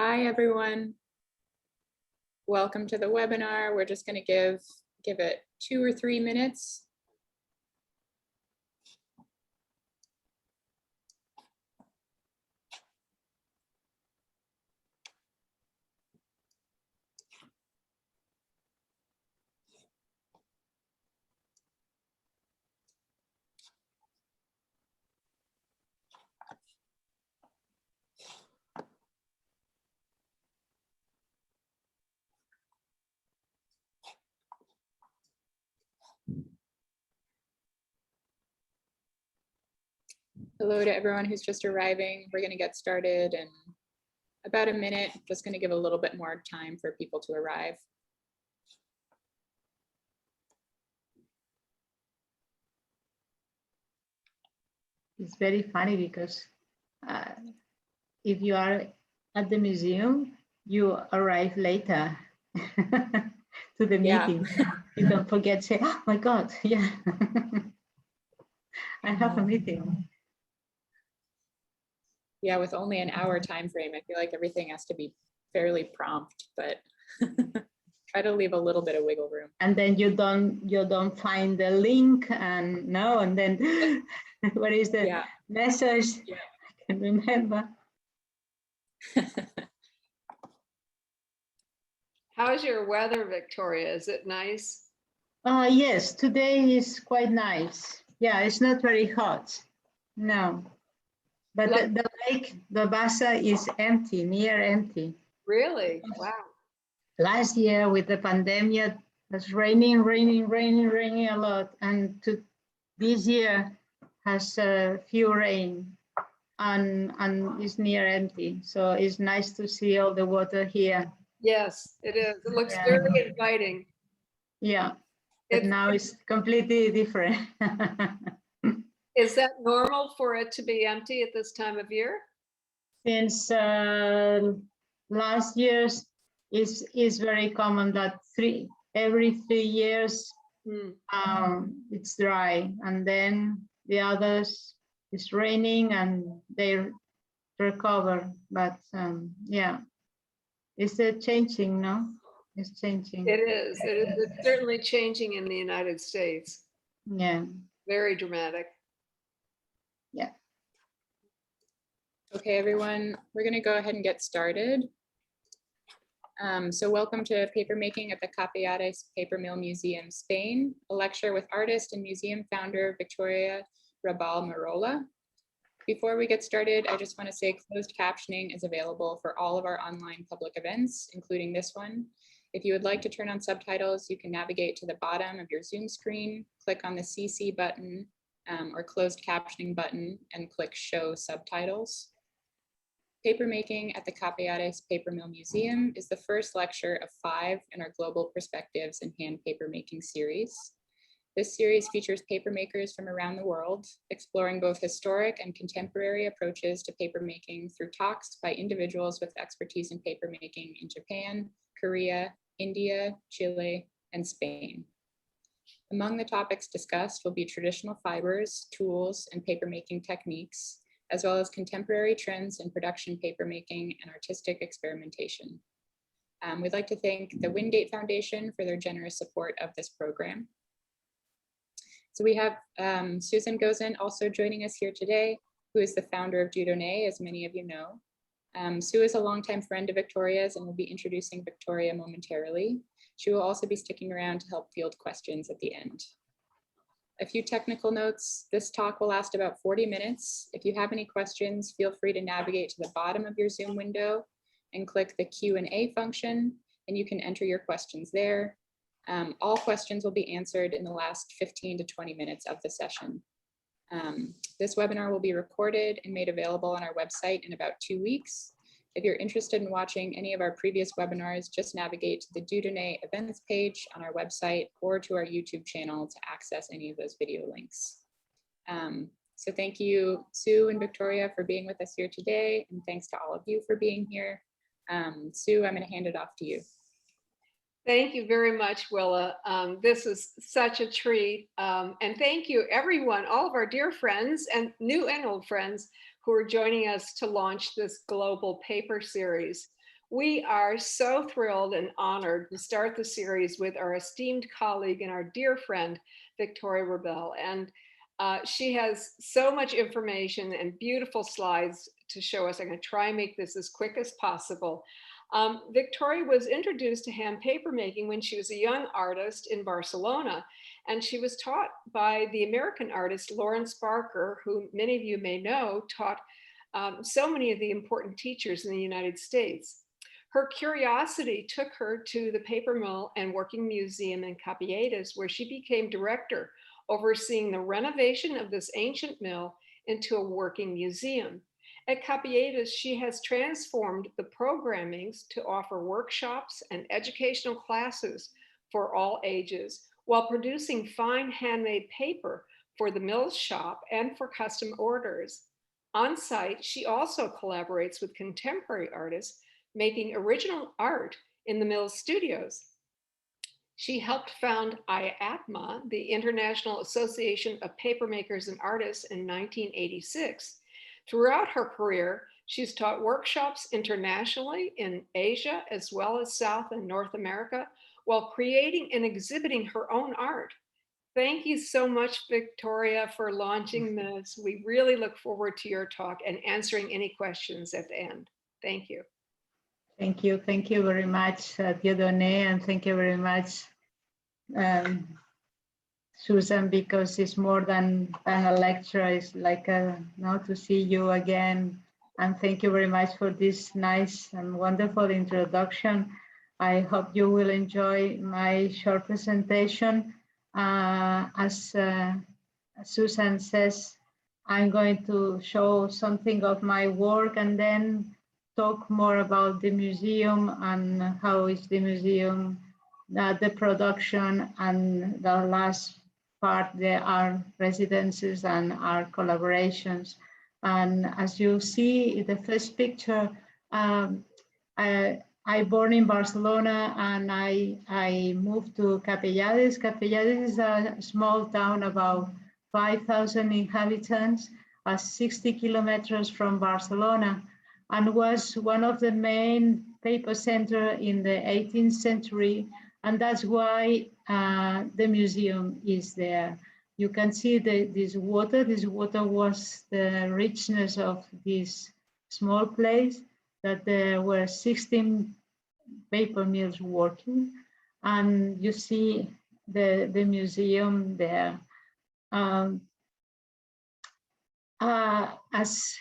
Hi, everyone. Welcome to the webinar. We're just going to give it 2 or 3 minutes. Hello to everyone who's just arriving. We're going to get started in about a minute. Just going to give a little bit more time for people to arrive. It's very funny because if you are at the museum, you arrive later to the meeting. You don't forget to say, oh my God, yeah, I have a meeting. Yeah, with only an hour time frame, I feel like everything has to be fairly prompt, but try to leave a little bit of wiggle room. And then you don't find the link and then what is the message? Yeah. I can remember. How's your weather, Victoria? Is it nice? Yes, today is quite nice. Yeah, it's not very hot. No. But the lake, the Bassa is empty, near empty. Really? Wow. Last year with the pandemic, it was raining a lot. And this year has few rain and is near empty. So it's nice to see all the water here. Yes, it is. It looks very inviting. Yeah, but now it's completely different. Is that normal for it to be empty at this time of year? Since last year's is very common that every 3 years it's dry, and then the others it's raining and they recover. But yeah, it's changing, no? It's changing. It is. It's certainly changing in the United States. Yeah. Very dramatic. Yeah. Okay, everyone, we're going to go ahead and get started. So welcome to Papermaking at the Capellades Paper Mill Museum, Spain, a lecture with artist and museum founder Victoria Rabal. Before we get started, I just want to say closed captioning is available for all of our online public events, including this one. If you would like to turn on subtitles, you can navigate to the bottom of your Zoom screen, click on the CC button or closed captioning button and click Show Subtitles. Papermaking at the Capellades Paper Mill Museum is the first lecture of 5 in our Global Perspectives in Hand Papermaking series. This series features papermakers from around the world, exploring both historic and contemporary approaches to papermaking through talks by individuals with expertise in papermaking in Japan, Korea, India, Chile, and Spain. Among the topics discussed will be traditional fibers, tools, and papermaking techniques, as well as contemporary trends in production papermaking and artistic experimentation. We'd like to thank the Wingate Foundation for their generous support of this program. So we have Susan Gozin also joining us here today, who is the founder of Dieudonné, as many of you know. Sue is a longtime friend of Victoria's and will be introducing Victoria momentarily. She will also be sticking around to help field questions at the end. A few technical notes. This talk will last about 40 minutes. If you have any questions, feel free to navigate to the bottom of your Zoom window and click the Q&A function, and you can enter your questions there. All questions will be answered in the last 15 to 20 minutes of the session. This webinar will be recorded and made available on our website in about 2 weeks. If you're interested in watching any of our previous webinars, just navigate to the Dieudonné events page on our website or to our YouTube channel to access any of those video links. So thank you, Sue and Victoria, for being with us here today, and thanks to all of you for being here. Sue, I'm going to hand it off to you. Thank you very much, Willa. This is such a treat. And thank you, everyone, all of our dear friends and new and old friends who are joining us to launch this global paper series. We are so thrilled and honored to start the series with our esteemed colleague and our dear friend, Victoria Rabal. And she has so much information and beautiful slides to show us. I'm going to try and make this as quick as possible. Victoria was introduced to hand papermaking when she was a young artist in Barcelona, and she was taught by the American artist Lawrence Barker, who many of you may know taught so many of the important teachers in the United States. Her curiosity took her to the paper mill and working museum in Capellades, where she became director, overseeing the renovation of this ancient mill into a working museum. At Capellades, she has transformed the programmings to offer workshops and educational classes for all ages, while producing fine handmade paper for the mill's shop and for custom orders. On site, she also collaborates with contemporary artists, making original art in the mill's studios. She helped found IATMA, the International Association of Papermakers and Artists, in 1986. Throughout her career, she's taught workshops internationally in Asia, as well as South and North America, while creating and exhibiting her own art. Thank you so much, Victoria, for launching this. We really look forward to your talk and answering any questions at the end. Thank you. Thank you very much, Dieudonné, and thank you very much, Susan, because it's more than a lecture. It's like now to see you again, and thank you very much for this nice and wonderful introduction. I hope you will enjoy my short presentation. As Susan says, I'm going to show something of my work and then talk more about the museum and how is the museum, the production, and the last part, there are residences and our collaborations. And as you see in the first picture, I born in Barcelona and I moved to Capellades. Capellades is a small town, about 5,000 inhabitants, 60 kilometers from Barcelona, and was one of the main paper center in the 18th century. And that's why the museum is there. You can see this water. This water was the richness of this small place, that there were 16 paper mills working, and you see the museum there. As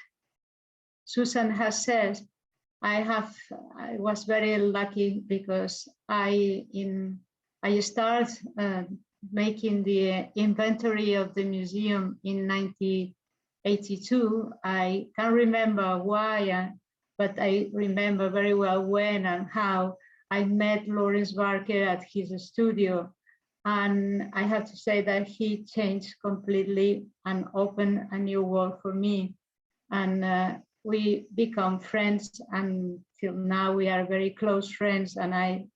Susan has said, I was very lucky because I started making the inventory of the museum in 1982. I can't remember why, but I remember very well when and how I met Lawrence Barker at his studio. And I have to say that he changed completely and opened a new world for me. And we become friends, and till now we are very close friends, and I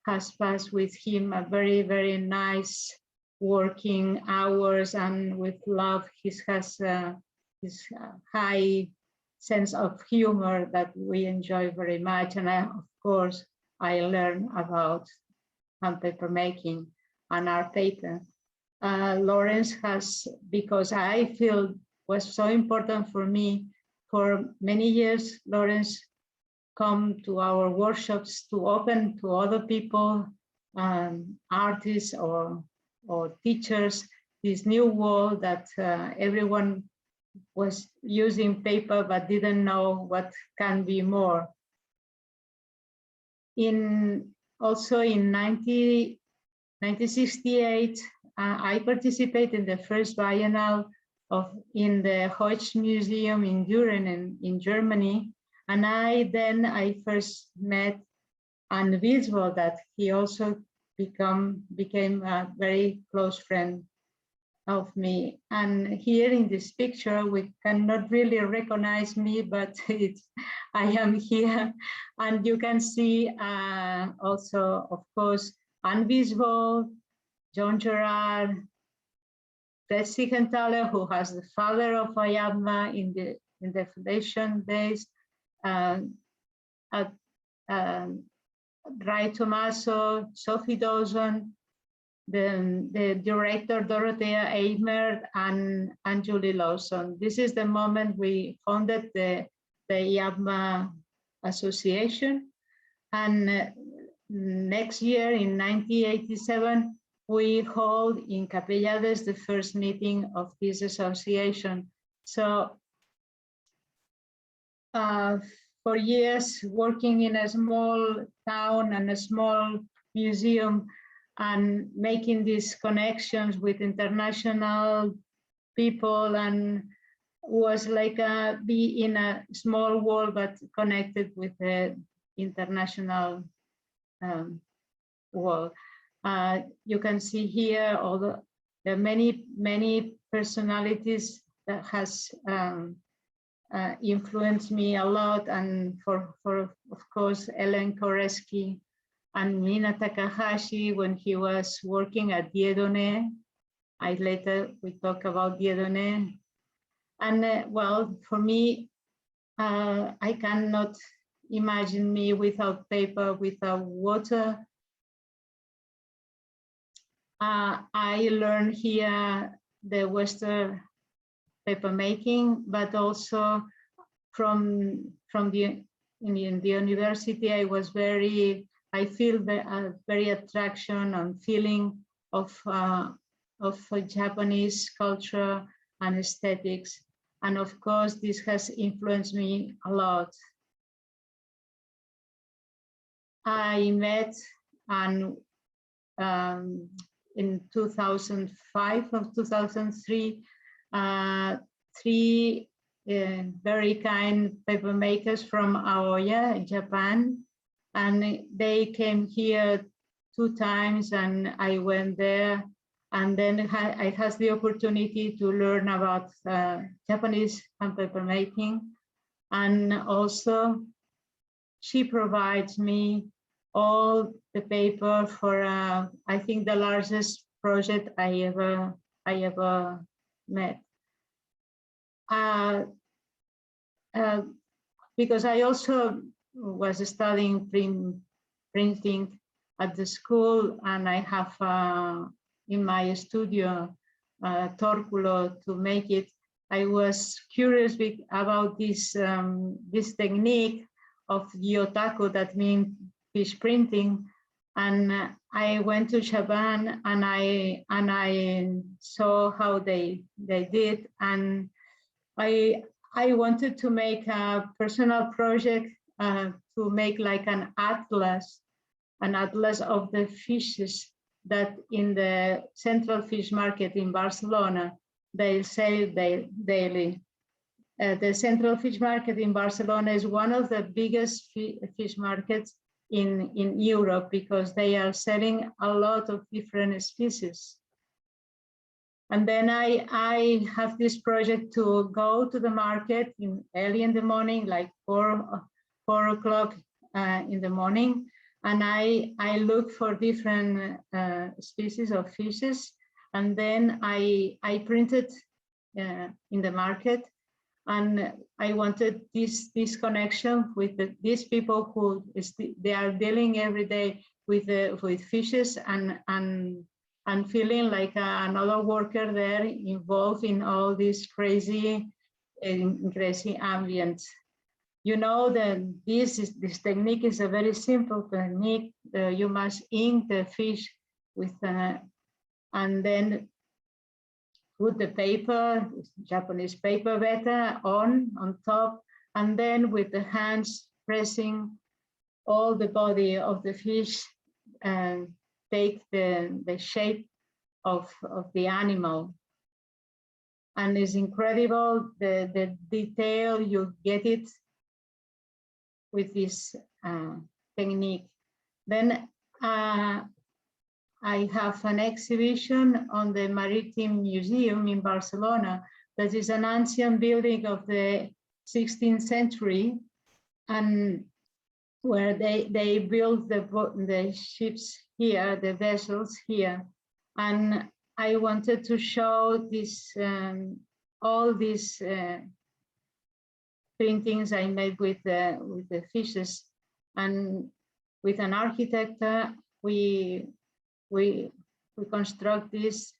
has passed with him a very, very nice working hours, and with love. He has his high sense of humor that we enjoy very much. And of course, I learned about hand paper making and art paper. Lawrence has, because I feel was so important for me, for many years, Lawrence come to our workshops to open to other people, artists or teachers, this new world that everyone was using paper but didn't know what can be more. Also in 1968, I participated in the first biennial in the Deutsche Museum in Düren in Germany. And I first met Anne Wiesel, that he also became a very close friend of me. And here in this picture, we cannot really recognize me, but I am here. And you can see also, of course, Anne Wiesel, John Gerard, Fred Siegenthaler, who has the father of IATMA in the foundation days. Ray Tommaso, Sophie Dawson, the director Dorothea Eimert, and Julie Lawson. This is the moment we founded the IABMA Association. And next year, in 1987, we hold in Capellades the first meeting of this association. So for years, working in a small town and a small museum and making these connections with international people, and was like be in a small world but connected with the international world. You can see here all the many personalities that has influenced me a lot, and for of course Ellen Koreski and Mina Takahashi when he was working at Dieudonné. We talk about Dieudonné. And well, for me, I cannot imagine me without paper, without water. I learned here the Western paper making, but also from the university, I feel very attraction and feeling of Japanese culture and aesthetics. And of course, this has influenced me a lot. I met and in 2005 or 2003, three very kind paper makers from Aoya, Japan, and they came here 2 times, and I went there, and then I had the opportunity to learn about Japanese hand paper making, and also she provides me all the paper for I think the largest project I ever met. Because I also was studying printing at the school, and I have in my studio Torculo to make it. I was curious about this this technique of yotaku, that means fish printing, and I went to Japan and I saw how they did, and I wanted to make a personal project to make like an atlas of the fishes that in the Central Fish Market in Barcelona they sell daily. The Central Fish Market in Barcelona is one of the biggest fish markets in Europe, because they are selling a lot of different species. And then I have this project to go to the market early in the morning, like 4 o'clock in the morning, and I look for different species of fishes, and then I printed in the market. And I wanted this connection with these people who they are dealing every day with fishes, and feeling like another worker there, involved in all this crazy ambience. You know that this technique is a very simple technique. You must ink the fish with and then put the paper, Japanese paper beta, on top, and then with the hands pressing all the body of the fish and take the shape of the animal. And it's incredible the detail you get it with this technique. Then I have an exhibition on the Maritime Museum in Barcelona. That is an ancient building of the 16th century, and where they built the ships here, the vessels here. And I wanted to show this all these printings I made with the fishes. And with an architect, we construct this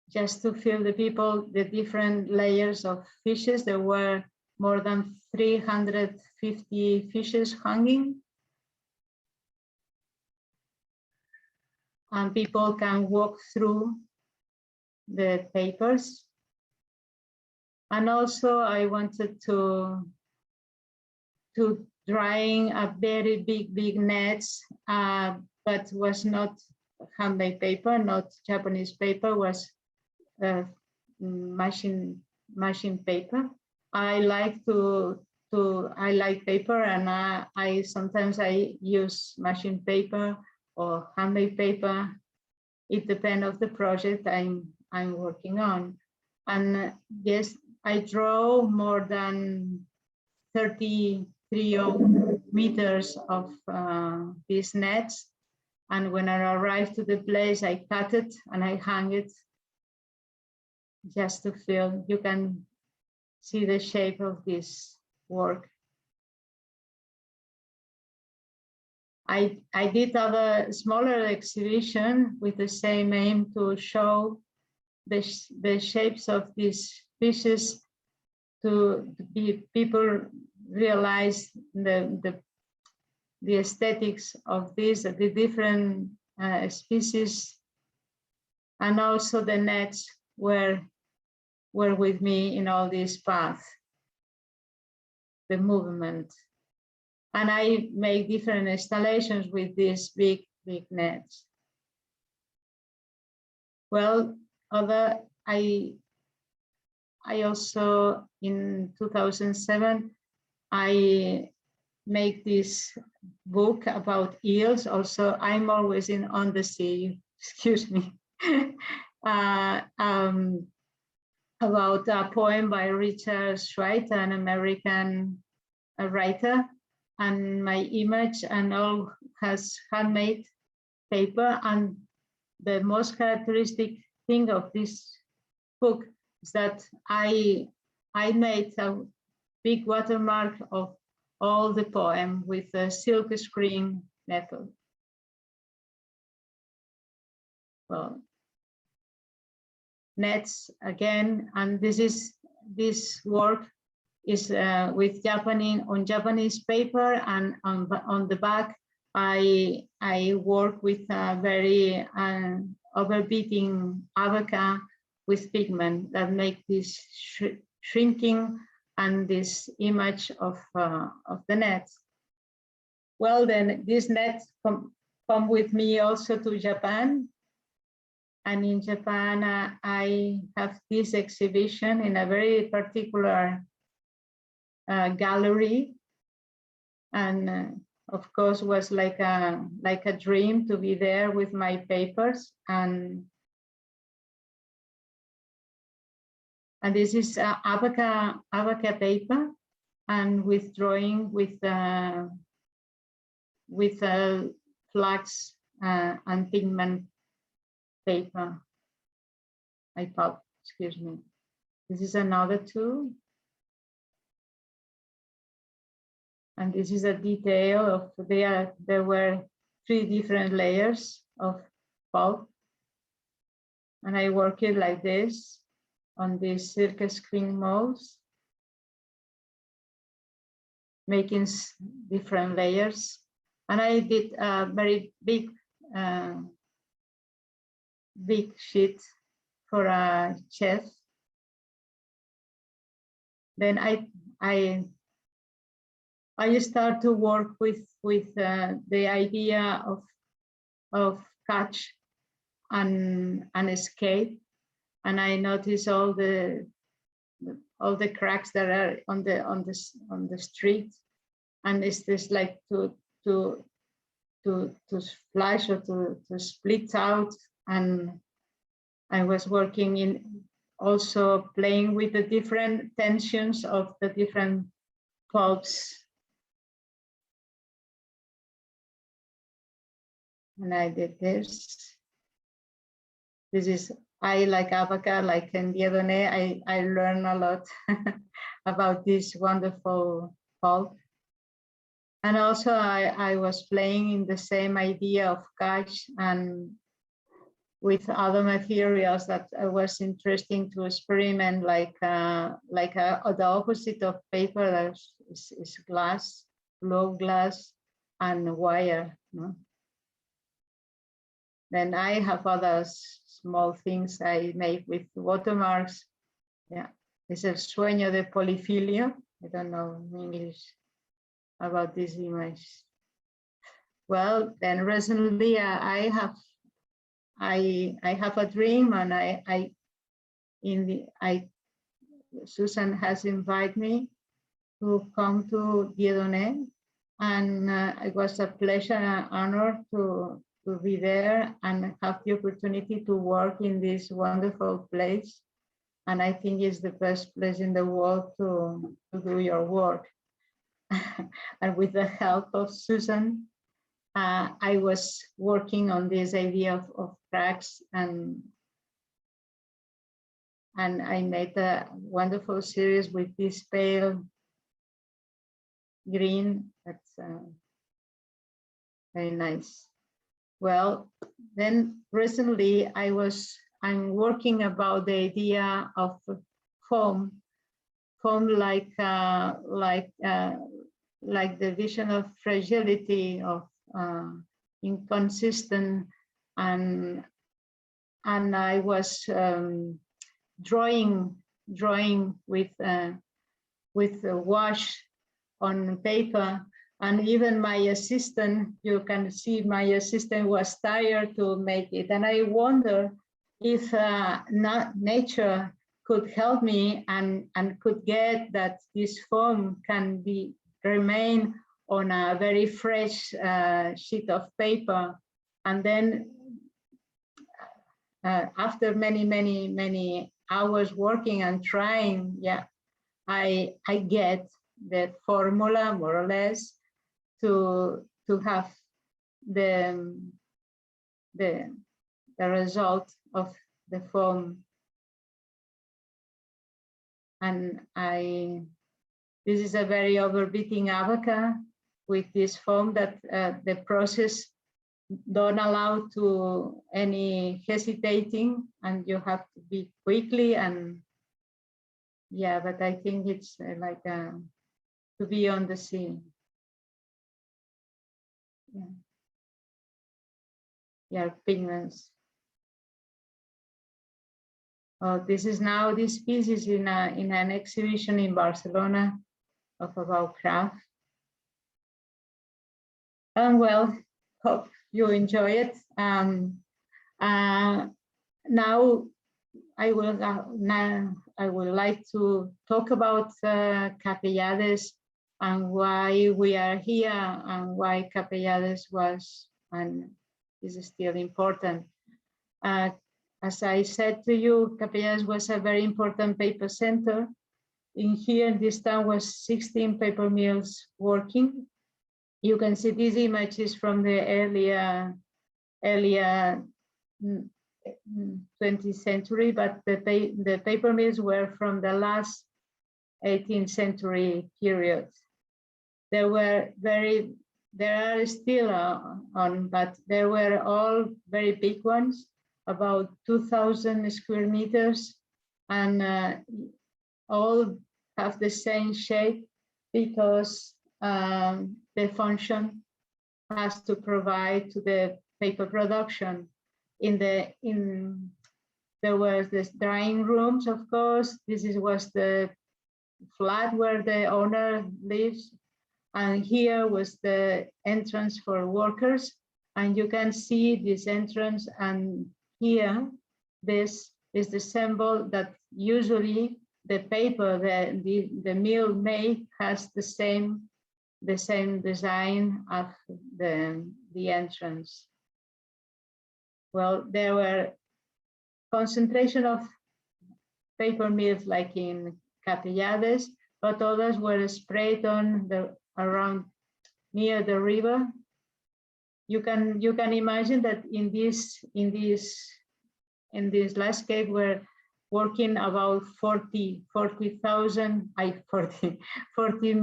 just to feel the people, the different layers of fishes. There were more than 350 fishes hanging. And people can walk through the papers. And also I wanted to drying a very big nets, but was not handmade paper, not Japanese paper, was machine paper. I like I like paper, and I sometimes use machine paper or handmade paper. It depends on the project I'm working on. And yes, I draw more than 33 meters of these nets. And when I arrive to the place, I cut it and I hang it just to feel. You can see the shape of this work. I did other smaller exhibition with the same aim to show the shapes of these fishes, to be people realize the aesthetics of these, the different species, and also the nets were with me in all this path, the movement. And I make different installations with these big nets. Well, I also, in 2007, I make this book about eels. Also, I'm always on the sea, excuse me. About a poem by Richard Schweit, an American writer, and my image and all has handmade paper. And the most characteristic thing of this book is that I made a big watermark of all the poem with a silk screen method. Well, nets again, and this work is with Japanese paper, and on the back I work with a very overbeating abaca with pigment that make this shrinking and this image of the nets. Well, then this nets come with me also to Japan. And in Japan, I have this exhibition in a very particular gallery, and of course was like a dream to be there with my papers. And this is abaca paper, and with drawing with flax and pigment paper. Excuse me. This is another tool. And this is a detail of there were 3 different layers of pulp. And I work it like this on these silk screen molds, making different layers. And I did a very big sheet for a chef. Then I start to work with the idea of catch and escape, and I notice all the cracks that are on the street, and it's just like to splash or to split out. And I was working in also playing with the different tensions of the different pulps. And I did this. This is, I like abaca, like in Dieudonné, I learn a lot about this wonderful pulp. And also I was playing in the same idea of catch and with other materials that was interesting to experiment, like the opposite of paper, that is glass, low glass, and wire. No? Then I have other small things I make with watermarks. Yeah, it's el sueño de Polifilio. I don't know in English about this image. Well, then recently I have a dream, and Susan has invited me to come to Dieudonné, and it was a pleasure and honor to be there and have the opportunity to work in this wonderful place. And I think it's the best place in the world to do your work. And with the help of Susan, I was working on this idea of cracks, and I made a wonderful series with this pale green. That's very nice. Well, then recently I'm working about the idea of foam like the vision of fragility, of inconsistent, and I was drawing with a wash on paper, and even my assistant, you can see my assistant was tired to make it, and I wonder if nature could help me and could get that this foam can remain on a very fresh sheet of paper, and then after many hours working and trying, yeah, I get the formula more or less to have the result of the foam. And this is a very overbeating abaca with this foam that the process don't allow to any hesitating, and you have to be quickly, and yeah, but I think it's like to be on the scene. Yeah, pigments. This piece is in an exhibition in Barcelona of about craft. And well, hope you enjoy it. Now I would like to talk about Capellades and why we are here, and why Capellades was and is still important. As I said to you, Capellades was a very important paper center. In here, in this town was 16 paper mills working. You can see these images from the earlier 20th century, but the paper mills were from the last 18th century period. There are still on, but they were all very big ones, about 2,000 square meters, and all have the same shape because the function has to provide to the paper production. There was this drying rooms, of course. This was the flat where the owner lives, and here was the entrance for workers. And you can see this entrance, and here, this is the symbol that usually the paper the mill made has the same design of the entrance. Well, there were concentration of paper mills like in Capellades, but others were spread on around near the river. You can imagine that in this landscape where working about 40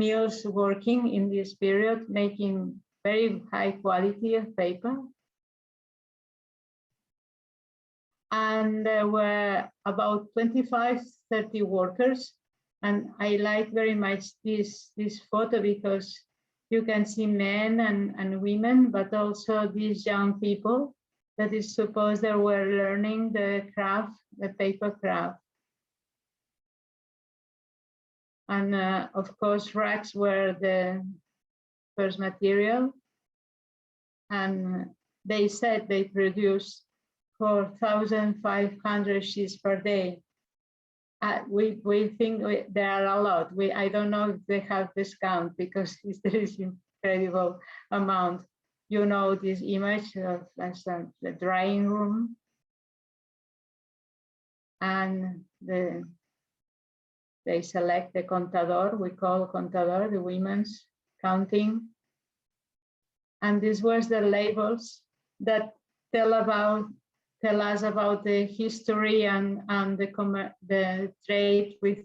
mills working in this period, making very high quality of paper. And there were about 25, 30 workers. And I like very much this photo because you can see men and women, but also these young people that is supposed they were learning the craft, the paper craft. And of course, rags were the first material. And they said they produced 4,500 sheets per day. We think there are a lot. I don't know if they have this count because there is incredible amount. You know this image of the drying room, and they select the contador. We call contador the women's counting, and this was the labels that tell us about the history and the trade with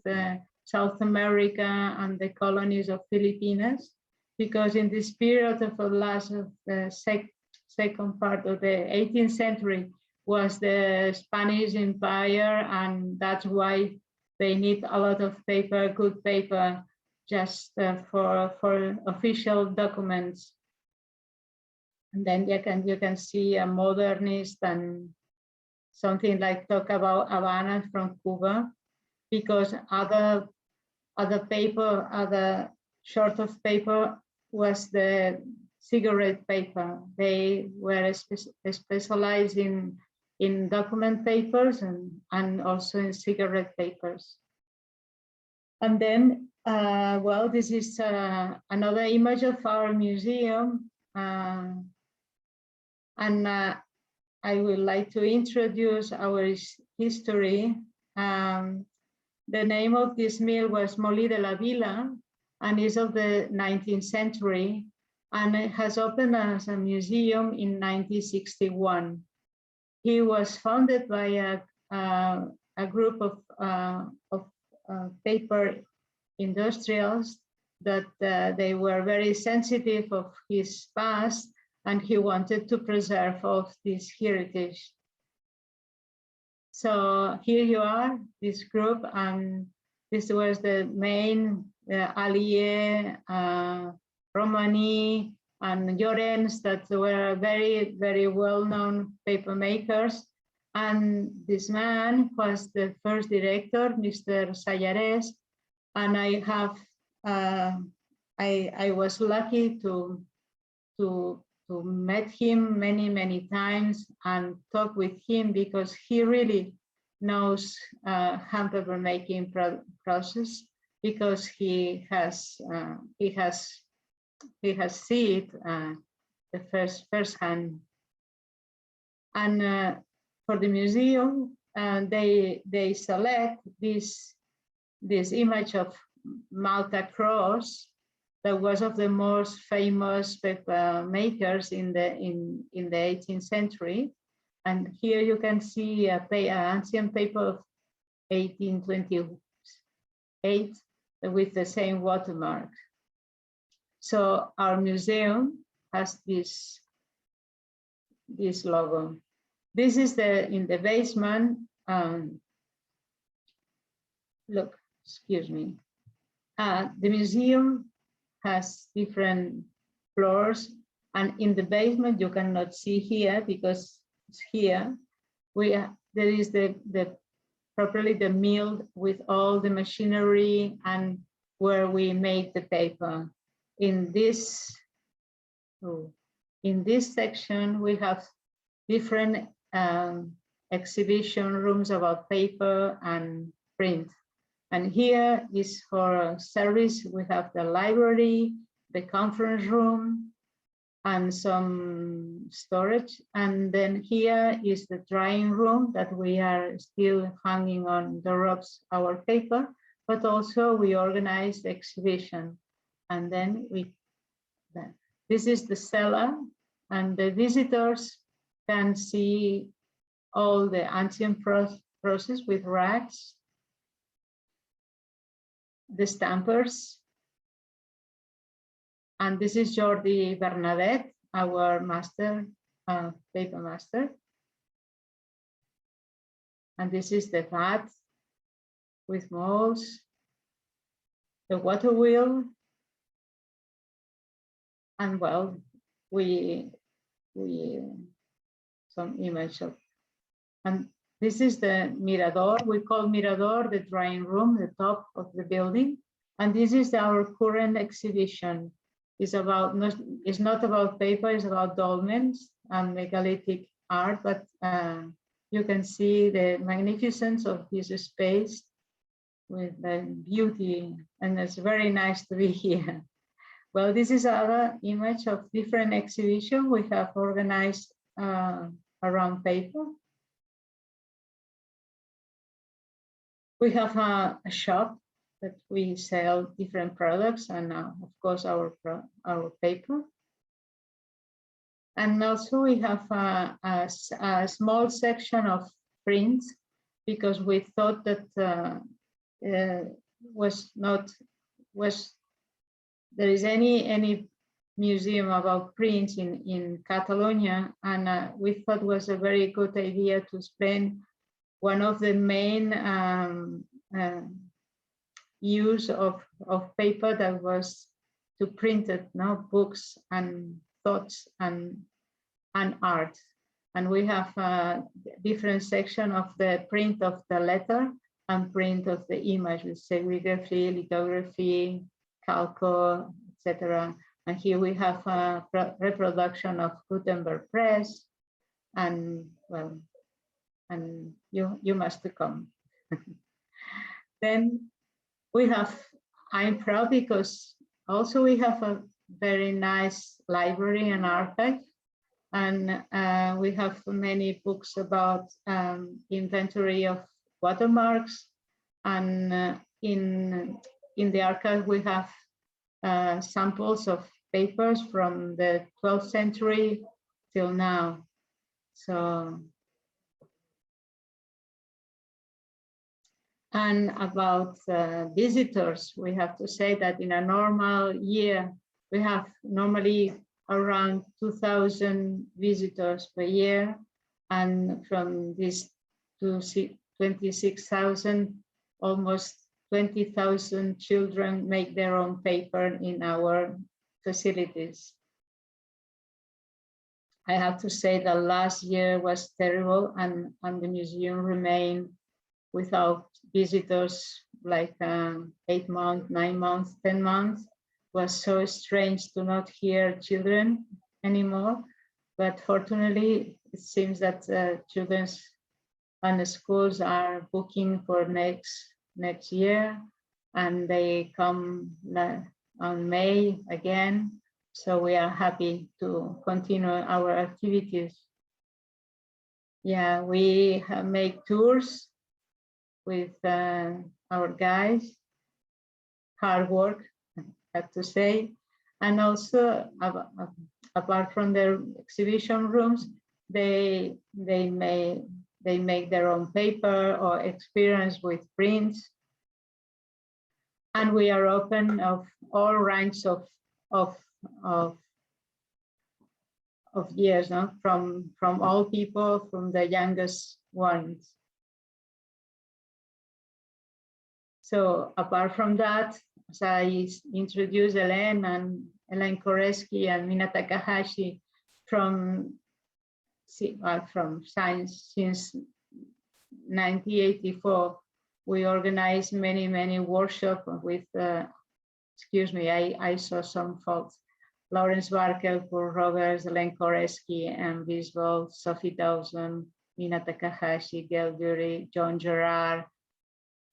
South America and the colonies of Philippines, because in this period of the last of the second part of the 18th century was the Spanish Empire, and that's why they need a lot of paper, good paper, just for official documents. And then you can see a modernist and something like talk about Havana from Cuba, because other paper, other sort of paper was the cigarette paper. They were specialized in document papers and also in cigarette papers. And then, well, this is another image of our museum. I would like to introduce our history. The name of this mill was Molí de la Vila, and is of the 19th century, and it has opened as a museum in 1961. He was founded by a group of paper industrials that they were very sensitive of his past, and he wanted to preserve all this heritage. So here you are, this group, and this was the main Allier, Romani, and Llorens that were very, very well-known paper makers. And this man was the first director, Mr. Sayares, and I have, I was lucky to met him many times and talk with him, because he really knows hand paper making process, because he has seen it the first hand. And for the museum, they select this image of Malta Cross, that was of the most famous paper makers in the 18th century. And here you can see an ancient paper of 1828 with the same watermark. So our museum has this logo. This is in the basement. Look, excuse me. The museum has different floors, and in the basement you cannot see here because it's here. There is properly the mill with all the machinery and where we make the paper. In this section we have different exhibition rooms about paper and print. And here is for service, we have the library, the conference room, and some storage. And then here is the drying room that we are still hanging on the ropes our paper, but also we organize the exhibition. And then this is the cellar, and the visitors can see all the ancient process with rags, the stampers. And this is Jordi Bernadette, our master, paper master. And this is the vat with molds, the water wheel, and well, we some image of, and this is the Mirador. We call Mirador the drawing room, the top of the building. And this is our current exhibition. It's not about paper, it's about dolmens and megalithic art, but you can see the magnificence of this space with the beauty, and it's very nice to be here. Well, this is our image of different exhibition we have organized around paper. We have a shop that we sell different products, and of course our paper. And also we have a small section of prints, because we thought that there is any museum about prints in Catalonia, and we thought it was a very good idea to explain one of the main use of paper that was to print it, books and thoughts and art. And we have a different section of the print of the letter and print of the image with serigraphy, lithography, calco, etc. And here we have a reproduction of Gutenberg press, and well, and you must come. Then we have, I'm proud because also we have a very nice library and archive, and we have many books about inventory of watermarks, and in the archive we have samples of papers from the 12th century till now. So, and about visitors, we have to say that in a normal year, we have normally around 2,000 visitors per year, and from these 26,000, almost 20,000 children make their own paper in our facilities. I have to say that last year was terrible, and the museum remained without visitors like 8 months, 9 months, 10 months. It was so strange to not hear children anymore. But fortunately, it seems that children and the schools are booking for next year, and they come on May again. So we are happy to continue our activities. Yeah, we make tours with our guys, hard work, I have to say. And also, apart from their exhibition rooms, they make their own paper or experience with prints. And we are open of all ranks of years, no? From all people, from the youngest ones. So apart from that, as I introduced Ellen Koreski and Mina Takahashi from science since 1984, we organized many workshops with, excuse me, I saw some faults. Lawrence Barker, Paul Roberts, Ellen Koreski, and Bisbal, Sophie Dawson, Mina Takahashi, Gail Dury, John Gerard,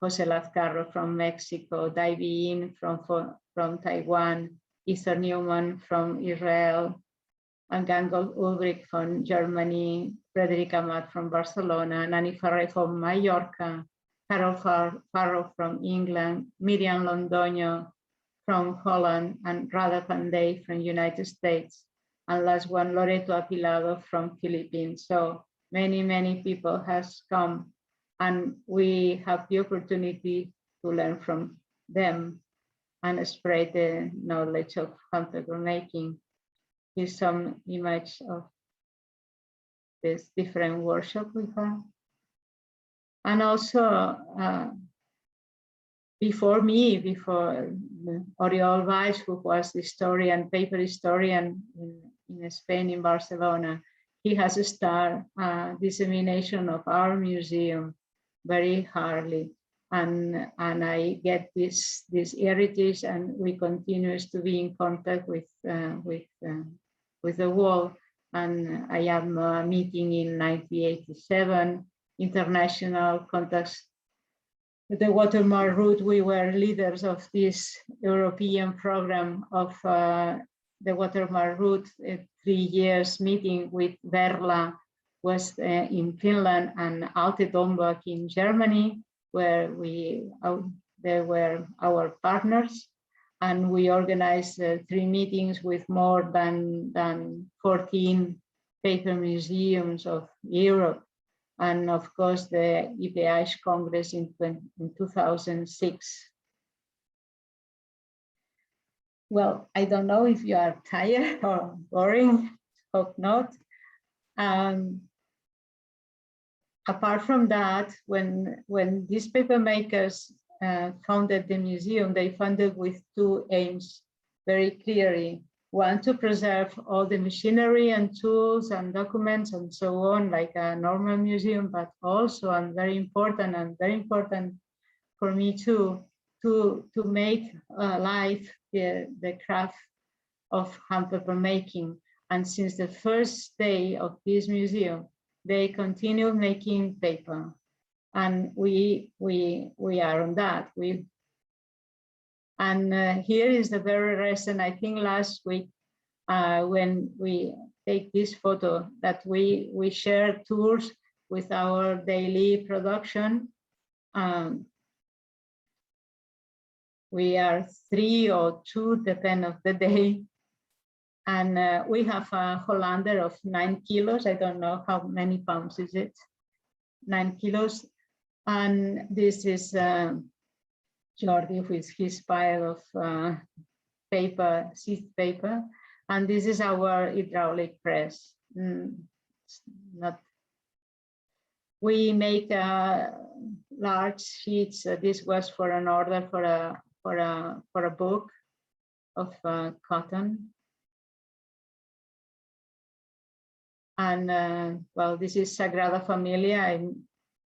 Jose Lazcarro from Mexico, Davy In from Taiwan, Ether Newman from Israel, and Gangol Ulrich from Germany, Frederic Amat from Barcelona, Nani Farré from Mallorca, Carol Farrow from England, Miriam Londoño from Holland, and Radha Pandey from United States, and last one, Loreto Apilado from Philippines. So many people has come and we have the opportunity to learn from them and spread the knowledge of hand paper making. Here's some image of this different workshop we have. And also, before Oriol Valls, who was the historian, paper historian in Spain, in Barcelona, he has started dissemination of our museum very hardly. And I get this heritage, and we continue to be in contact with the world. And I am meeting in 1987, international contacts. With the watermark route, we were leaders of this European program of the watermark route, 3 years meeting with Verla was in Finland and Alte Domburg in Germany, where they were our partners. And we organized 3 meetings with more than 14 paper museums of Europe. And of course, the IPH Congress in 2006. Well, I don't know if you are tired or boring, hope not. Apart from that, when these paper makers founded the museum, they funded with 2 aims very clearly. One, to preserve all the machinery and tools and documents and so on, like a normal museum, but also, and very important for me too, to make alive the craft of hand paper making. And since the first day of this museum, they continue making paper, and we are on that. Here is the very recent, I think last week, when we take this photo, that we share tours with our daily production. We are 3 or 2, depend of the day. And we have a Hollander of 9 kilos. I don't know how many pounds is it, 9 kilos. And this is Jordi with his pile of paper, sheet paper. And this is our hydraulic press. We make large sheets. This was for an order for a book of cotton. And well, this is Sagrada Familia.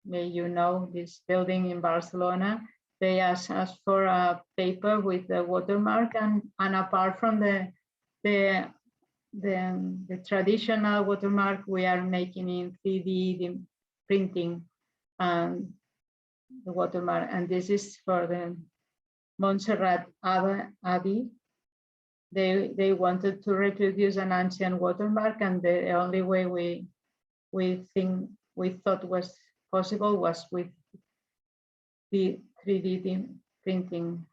You know this building in Barcelona. They asked us for a paper with the watermark, and apart from the traditional watermark, we are making in 3D printing the watermark. And this is for the Montserrat Abbey. They wanted to reproduce an ancient watermark, and the only way we thought was possible was with the 3D printing.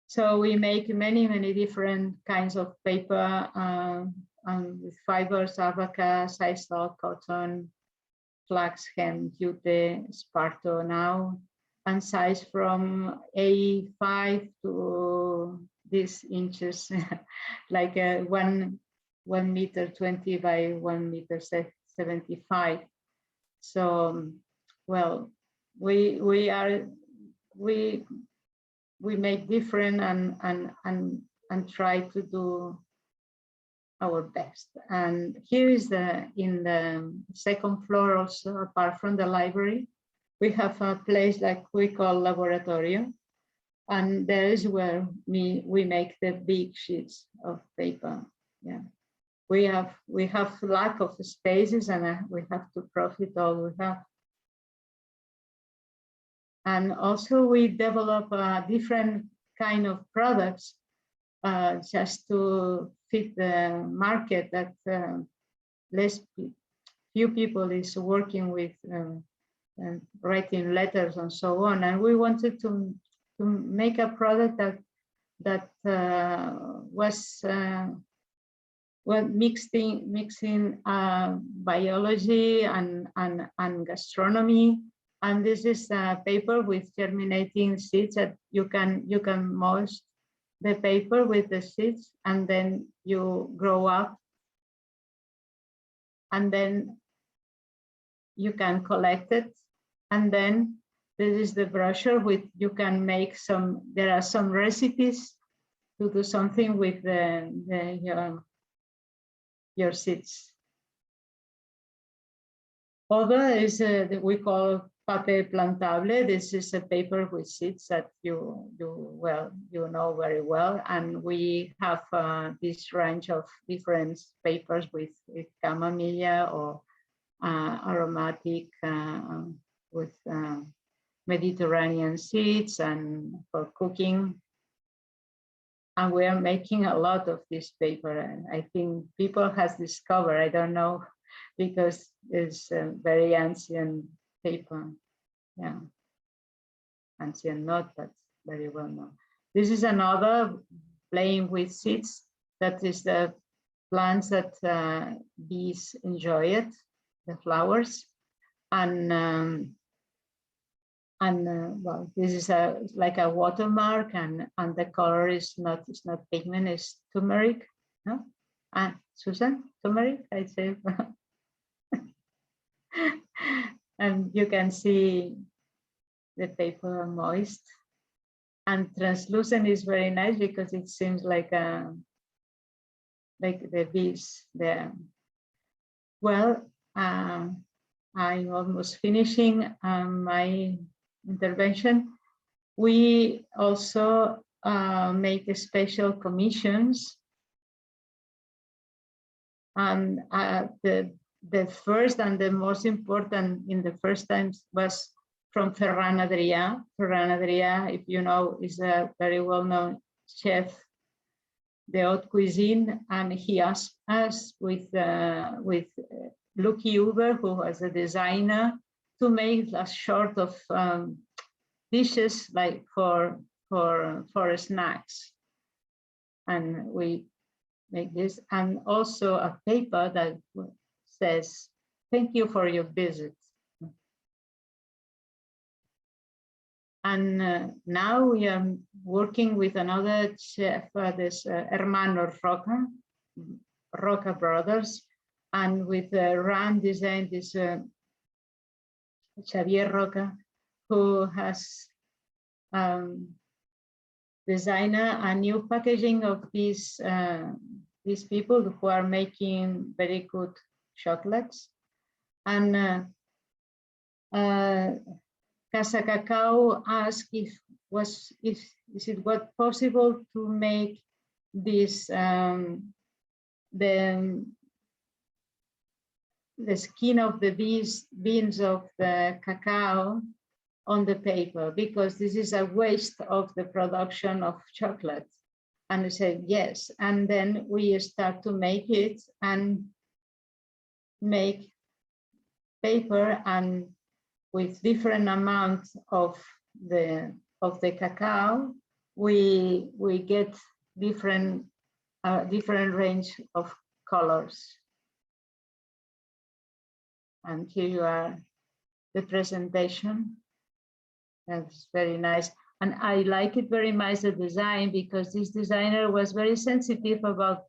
So we make many different kinds of paper with fibers, alpaca, sisal, cotton, flax, hemp, jute, Sparto now, and size from A5 to these inches, like 1 meter 20 by 1 meter 75. So, well, we make different and try to do our best. And here is in the second floor also, apart from the library, we have a place like we call laboratorio. And there is where we make the big sheets of paper. Yeah, we have lack of spaces, and we have to profit all we have. And also we develop different kind of products just to fit the market that few people is working with writing letters and so on. And we wanted to make a product that was mixing biology and gastronomy, And this is a paper with germinating seeds that you can moist the paper with the seeds, and then you grow up, and then you can collect it. And then this is the brochure with, you can make some, there are some recipes to do something with your seeds. Other is we call papier plantable. This is a paper with seeds that you know very well, and we have this range of different papers with chamomile or aromatic with Mediterranean seeds and for cooking. And we are making a lot of this paper, and I think people has discovered, I don't know, because it's a very ancient paper. Yeah, ancient not, but very well known. This is another playing with seeds. That is the plants that bees enjoy it, the flowers. And well, this is like a watermark, and the color is not pigment, it's turmeric. No? Susan, turmeric, I say. And you can see the paper moist, and translucent is very nice because it seems like the bees there. Well, I'm almost finishing my intervention. We also make special commissions, and the first and the most important in the first times was from Ferran Adrià. Ferran Adrià, if you know, is a very well-known chef, the haute cuisine, and he asked us with Lucky Uber, who was a designer, to make a sort of dishes like for snacks, and we make this, and also a paper that says, "Thank you for your visit." And now we are working with another chef, this Hermano Roca brothers, and with Rand Design, this Xavier Roca, who has designed a new packaging of these people who are making very good chocolates. And Casa Cacao asked if it was possible to make this the skin of the beans of the cacao on the paper, because this is a waste of the production of chocolate. And I said yes, and then we start to make it and make paper, and with different amounts of the cacao, we get different range of colors. And here you are, the presentation. That's very nice. And I like it very much, the design, because this designer was very sensitive about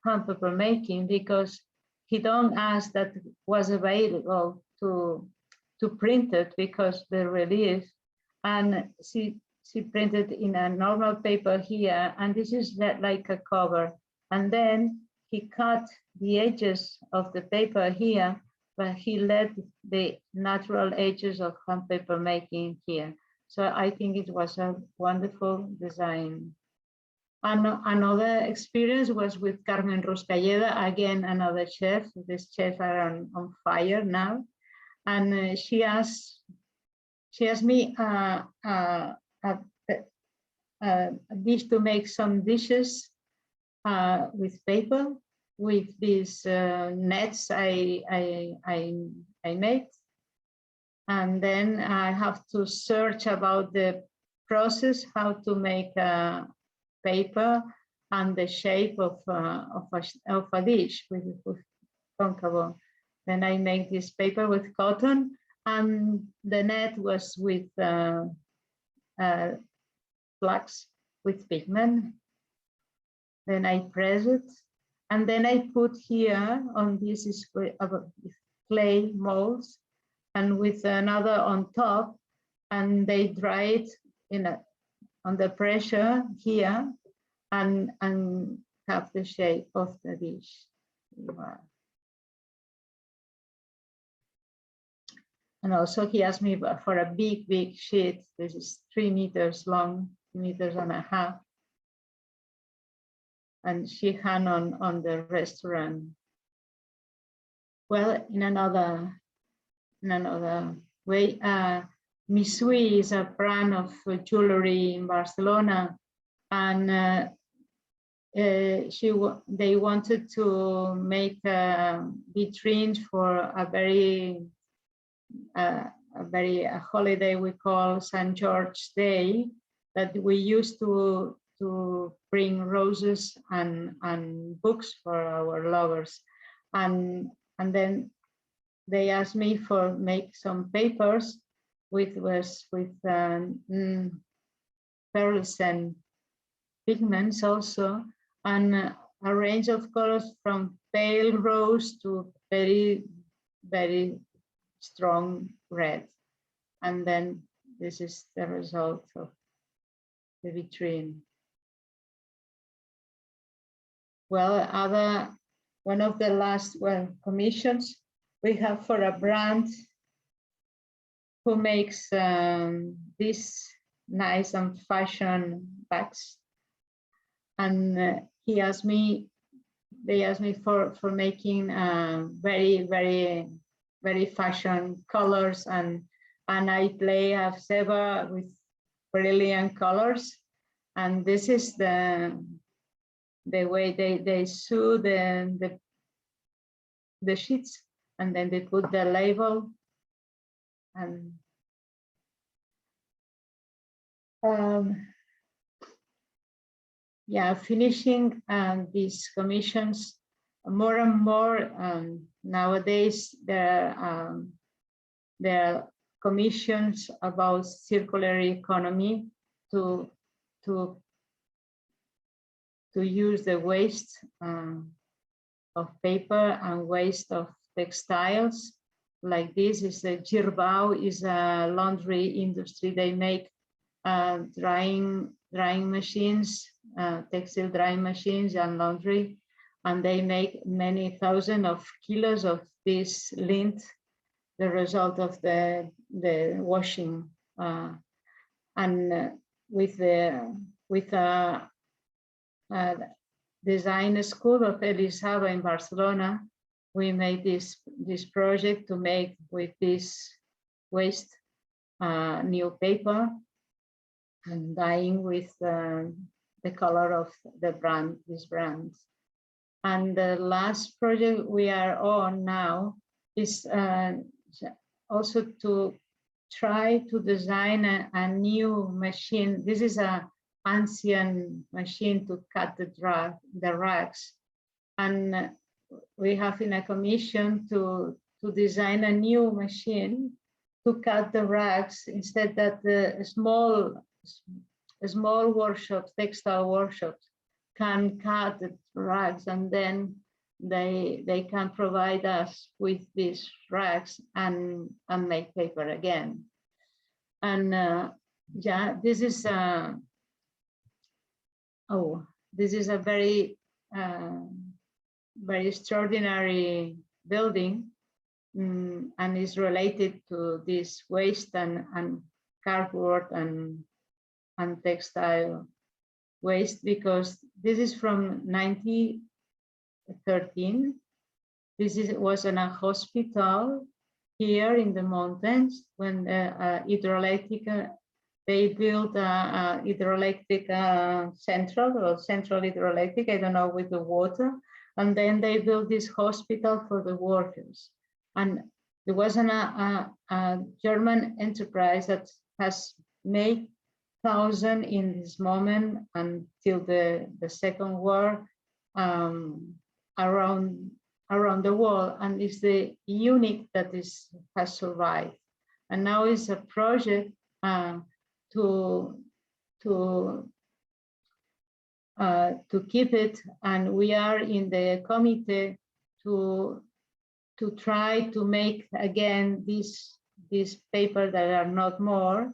hand paper making, because he don't ask that was available to print it, because the relief, and she printed in a normal paper here, and this is like a cover. And then he cut the edges of the paper here, but he left the natural edges of hand paper making here. So I think it was a wonderful design. And another experience was with Carmen Ruscalleda, again, another chef. These chefs are on fire now. And she asked me a dish to make some dishes with paper, with these nets I made. And then I have to search about the process, how to make a paper and the shape of a dish with concavo. Then I make this paper with cotton, And the net was with flax with pigment. Then I press it, and then I put here on this is clay molds, and with another on top, and they dry it under pressure here, and have the shape of the dish. And also he asked me for a big sheet. This is 3 meters long, 2.5 meters. And she hung on the restaurant. Well, in another way, Misui is a brand of jewelry in Barcelona, and they wanted to make vitrines for a holiday we call St. George Day, that we used to bring roses and books for our lovers, and then they asked me for make some papers with pearls and pigments also, and a range of colors from pale rose to very strong red. And then this is the result of the vitrine. Well, one of the last commissions we have for a brand who makes these nice and fashion bags, and they asked me for making very fashion colors, and I have several with brilliant colors, and this is the way they sew the sheets, and then they put the label, and yeah, finishing these commissions more and more. Nowadays there are commissions about circular economy to use the waste of paper and waste of textiles. Like this is the Girbau, is a laundry industry. They make drying machines, textile drying machines and laundry, and they make many thousands of kilos of this lint, the result of the washing, and with a design school of Elisava in Barcelona, we made this project to make with this waste new paper, and dyeing with the color of the brand, this brand. And the last project we are on now is also to try to design a new machine. This is an ancient machine to cut the rags, and we have in a commission to design a new machine to cut the rags, instead that the small workshops, textile workshops, can cut the rags, and then they can provide us with these rags and make paper again. And yeah, this is a very extraordinary building, and is related to this waste and cardboard and textile waste, because this is from 1913. This was in a hospital here in the mountains when hydroelectric, they built a hydroelectric central hydroelectric, I don't know, with the water, and then they built this hospital for the workers. And there was a German enterprise that has made thousands in this moment until the Second War around the world, and it's the unique that has survived. And now it's a project to keep it, and we are in the committee to try to make again this paper that are not more.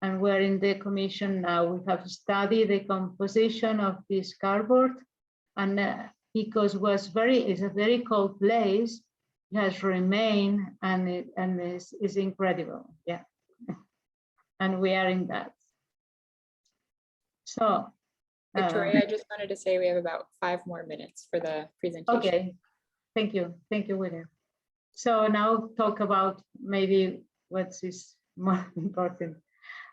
And we're in the commission now. We have studied the composition of this cardboard, and because it's a very cold place, it has remained, and is incredible. Yeah, and we are in that. So Victoria, I just wanted to say we have about 5 more minutes for the presentation. okay, thank you, William. So now talk about maybe what is more important,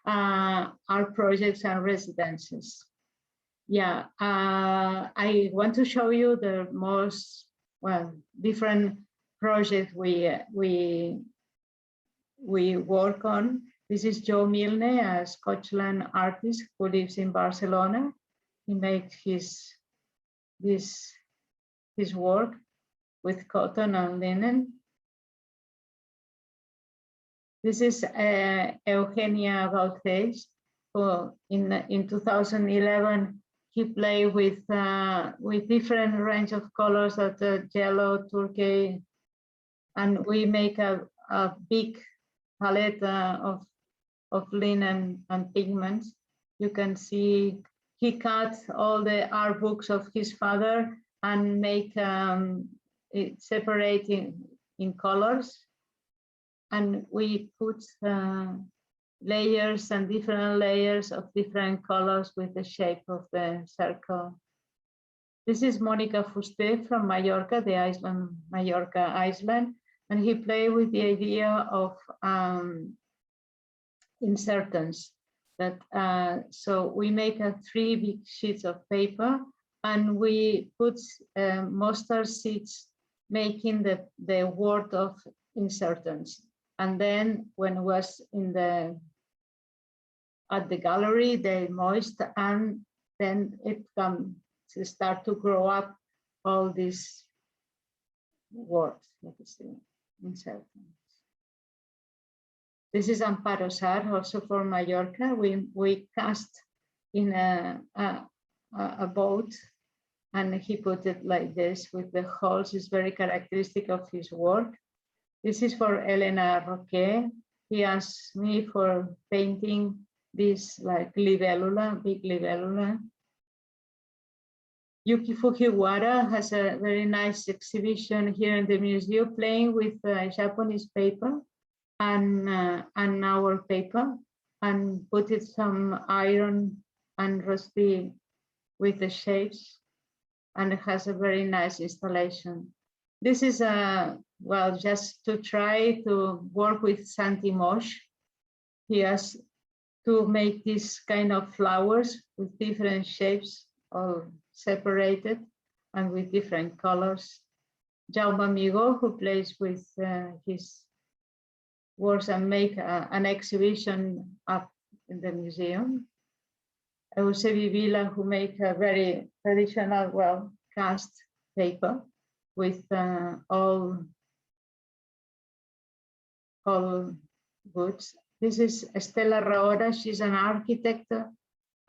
our projects and residences. Yeah, I want to show you the most different projects we work on. This is Joe Milne, a Scotland artist who lives in Barcelona. He makes his work with cotton and linen. This is Eugenia Baltes, who in 2011 he played with different range of colors, that yellow, turquoise, and we make a big palette of linen and pigments. You can see he cut all the art books of his father and make it separating in colors. And we put layers and different layers of different colors with the shape of the circle. This is Monica Fuster from Mallorca, the island, Mallorca Island, and he played with the idea of insertants. That so we make 3 big sheets of paper, and we put mustard seeds, making the word of insertants. And then when it was at the gallery, they moist, and then it comes to start to grow up all these words. Let me see, insertants. This is Amparo Sar, also from Mallorca. We cast in a boat, and he put it like this with the holes. It's very characteristic of his work. This is for Elena Roque. He asked me for painting this like libellula, big libellula. Yuki Fujiwara has a very nice exhibition here in the museum, playing with Japanese paper and our paper, and put it some iron and rusty with the shapes, and it has a very nice installation. This is just to try to work with Santi Mosh. He has to make this kind of flowers with different shapes, all separated and with different colors. Jaume Amigo, who plays with his works and make an exhibition up in the museum. Eusebi Vila, who make a very traditional, cast paper with all goods. This is Estela Raora. She's an architect,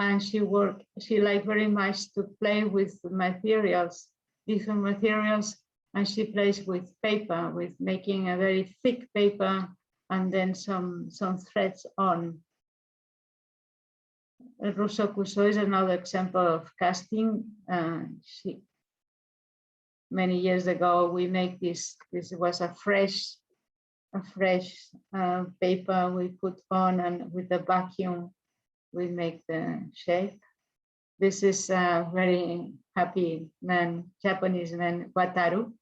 and she likes very much to play with materials, different materials, and she plays with paper, with making a very thick paper and then some threads on. Rousseau Couso is another example of casting. Many years ago, we make this. This was a fresh paper we put on, and with the vacuum, we make the shape. This is a very happy man, Japanese man, Wataru.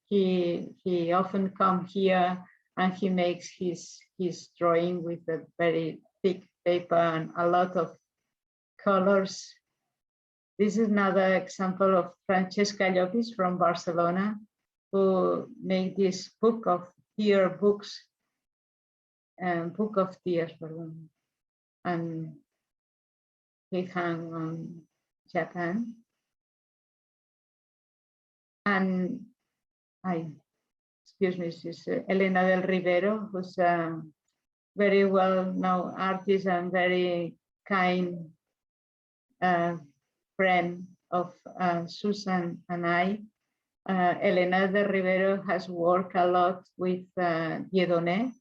He often comes here, and he makes his drawing with a very thick paper and a lot of colors. This is another example of Francesca Llopis from Barcelona, who made this book of tear books, book of tears, and he hung on Japan. And excuse me, this is Elena del Rivero, who's very well-known artist and very kind friend of Susan and I. Elena de Rivero has worked a lot with Dieudonné,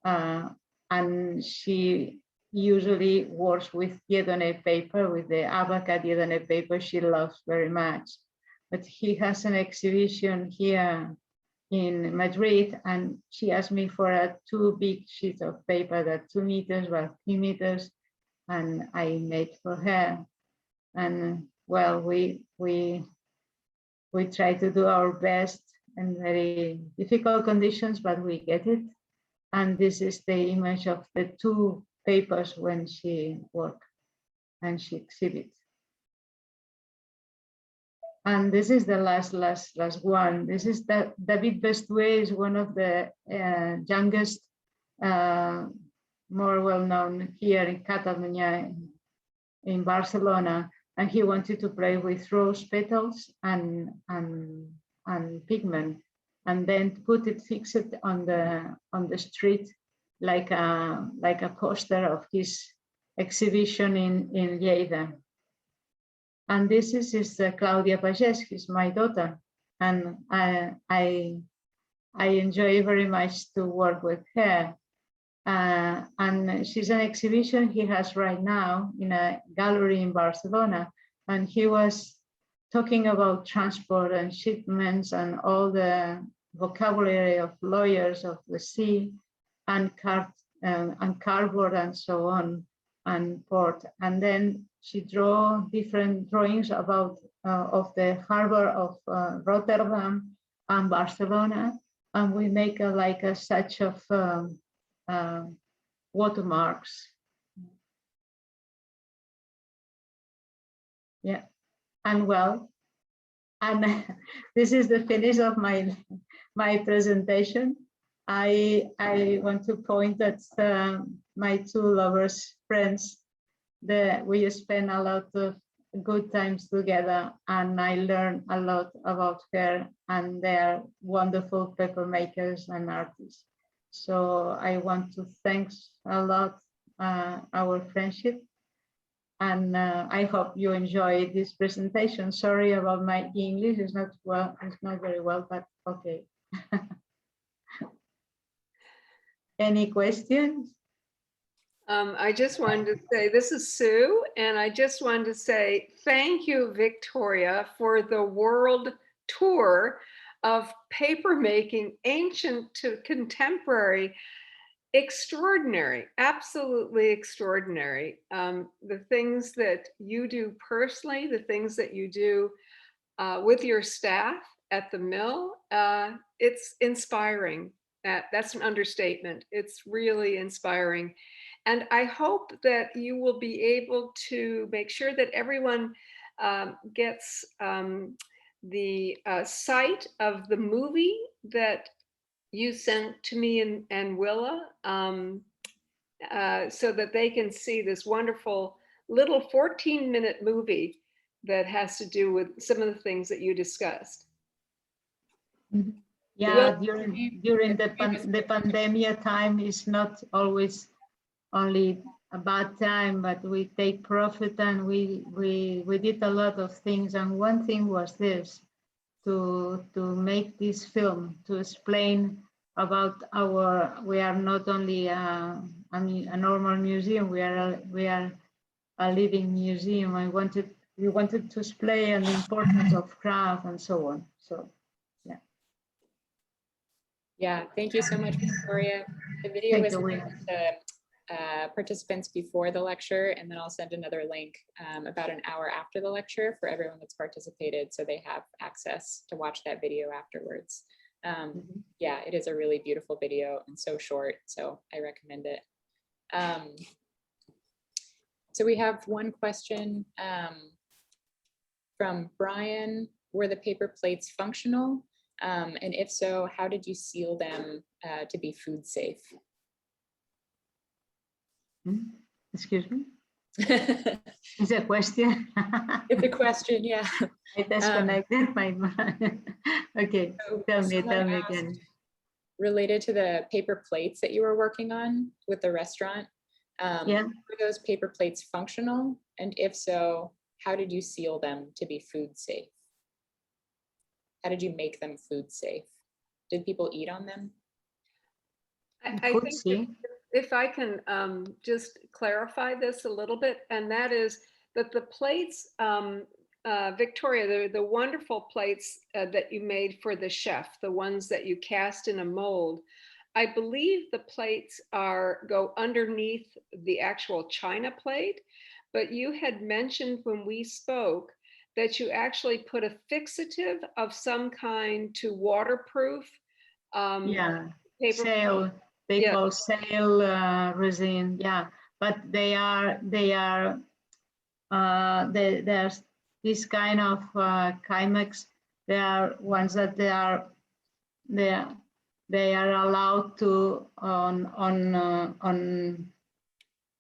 and she usually works with Dieudonné paper, with the Abaca Dieudonné paper she loves very much. But he has an exhibition here in Madrid, and she asked me for two big sheets of paper that 2 meters by 3 meters, and I made for her. And well, we try to do our best in very difficult conditions, but we get it. And this is the image of the two papers when she worked and she exhibits. And this is the last one. This is David Bestué, is one of the youngest, more well-known here in Catalonia, in Barcelona, and he wanted to play with rose petals and pigment, and then fix it on the street like a poster of his exhibition in Lleida. And this is Claudia Pagès, who's my daughter, and I enjoy very much to work with her. And she's an exhibition he has right now in a gallery in Barcelona, and he was talking about transport and shipments and all the vocabulary of lawyers of the sea and cardboard and so on, and port. And then she drew different drawings about of the harbor of Rotterdam and Barcelona, and we make a such of watermarks. Yeah, and well, and this is the finish of my presentation. I want to point at my two lovers friends, that we spend a lot of good times together, and I learned a lot about her, and they are wonderful paper makers and artists. So I want to thank a lot our friendship, and I hope you enjoy this presentation. Sorry about my English, it's not very well, but okay. Any questions? I just wanted to say, this is Sue, and I just wanted to say thank you, Victoria, for the world tour of paper making, ancient to contemporary. Extraordinary, absolutely extraordinary. The things that you do personally, the things that you do with your staff at the mill, it's inspiring. That's an understatement. It's really inspiring. And I hope that you will be able to make sure that everyone gets the site of the movie that you sent to me and Willa, so that they can see this wonderful little 14-minute movie that has to do with some of the things that you discussed. Yeah, during the pandemic time is not always only a bad time, but we take profit, and we did a lot of things. And one thing was this, to make this film, to explain about we are not only a normal museum, we are a living museum. We wanted to explain the importance of craft and so on. So yeah. Yeah, thank you so much, Victoria. The video was sent to participants before the lecture, and then I'll send another link about an hour after the lecture for everyone that's participated, so they have access to watch that video afterwards. Yeah, it is a really beautiful video and so short, so I recommend it. So we have one question from Brian. Were the paper plates functional? And if so, how did you seal them to be food safe? Excuse me? Is a question? It's a question, yeah. I disconnected my mind. Okay, so tell me someone again. related to the paper plates that you were working on with the restaurant, Yeah. were those paper plates functional? And if so, how did you seal them to be food safe? How did you make them food safe? Did people eat on them? I Could think see. if I can just clarify this a little bit, and that is that the plates, Victoria, the wonderful plates that you made for the chef, the ones that you cast in a mold, I believe the plates go underneath the actual china plate, but you had mentioned when we spoke that you actually put a fixative of some kind to waterproof Yeah. paper. Sail. They Yeah. call sail resin. Yeah. But there's this kind of Chimex. They are ones that they are allowed to on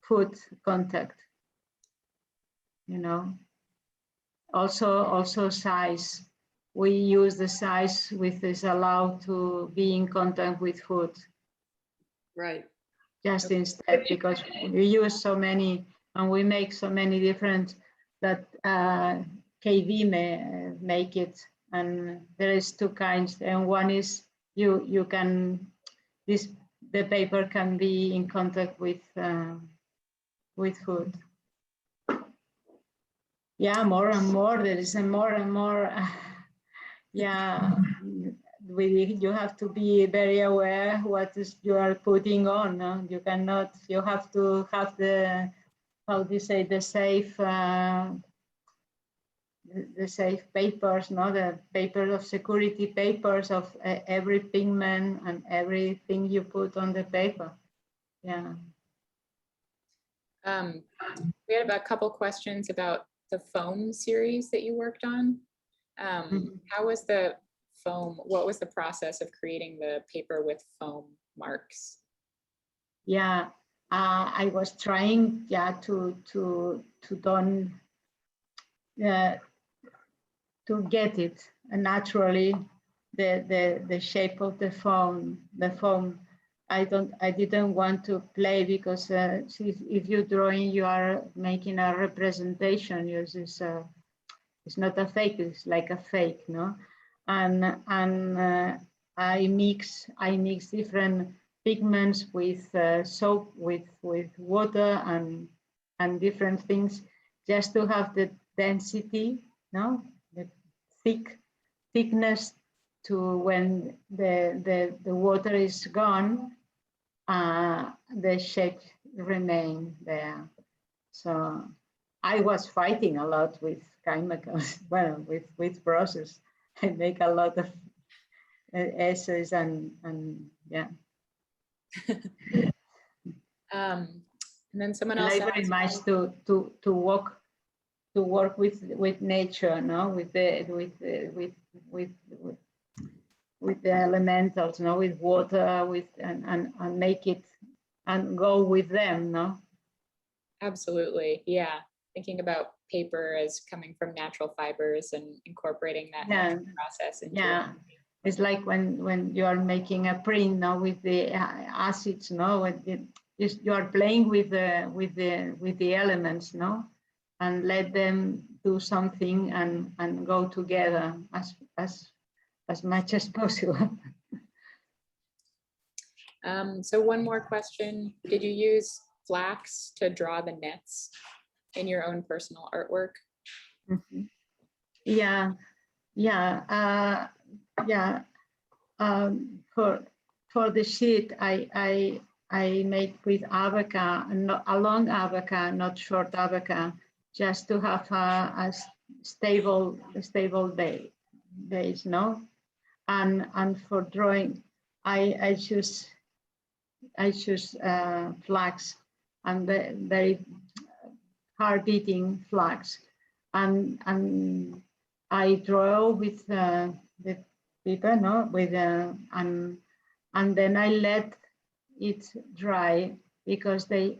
food contact. You know. Also size. We use the size which is allowed to be in contact with food. Right. Just instead, because we use so many and we make so many different that KV may make it, and there is two kinds, and one is you can the paper can be in contact with food. Yeah, more and more there is a more and more. Yeah, you have to be very aware what is you are putting on. No? You cannot. You have to have the, how do you say, the safe papers, no, the papers of security papers of every pigment and everything you put on the paper. Yeah. We had a couple questions about the foam series that you worked on. How was the foam? What was the process of creating the paper with foam marks? Yeah, I was trying, yeah, to don't to get it naturally, the shape of the foam. I didn't want to play because if you're drawing, you are making a representation. It's not a fake. It's like a fake, no. And I mix different pigments with soap, with water and different things, just to have the density, no, the thickness to when the water is gone, the shape remain there. So I was fighting a lot with chemicals, well, with process. I make a lot of essays and yeah. And then someone I else like very asked, much to work with nature, no, with the elementals, no, with water, with and make it and go with them, no. absolutely, yeah. Thinking about paper as coming from natural fibers and incorporating that natural process into yeah. It's like when you are making a print now with the acids, no, you are playing with the elements, no, and let them do something and go together as much as possible. So one more question: did you use flax to draw the nets in your own personal artwork? Mm-hmm. Yeah, yeah, yeah. For the sheet, I made with abaca, a long abaca, not short abaca, just to have a stable base, no. And for drawing, I choose flax and very hard beating flax, and I draw with the paper, no, with and then I let it dry because it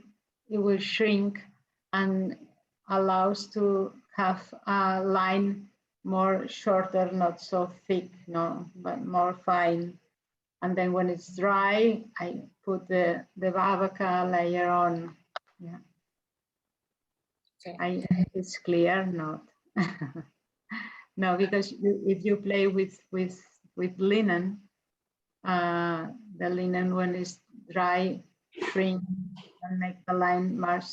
will shrink and allows to have a line more shorter, not so thick, no, but more fine. And then when it's dry, I put the abaca layer on. Yeah. Okay. It's clear, not. No, because if you play with linen, the linen when it's dry, shrink and make the line much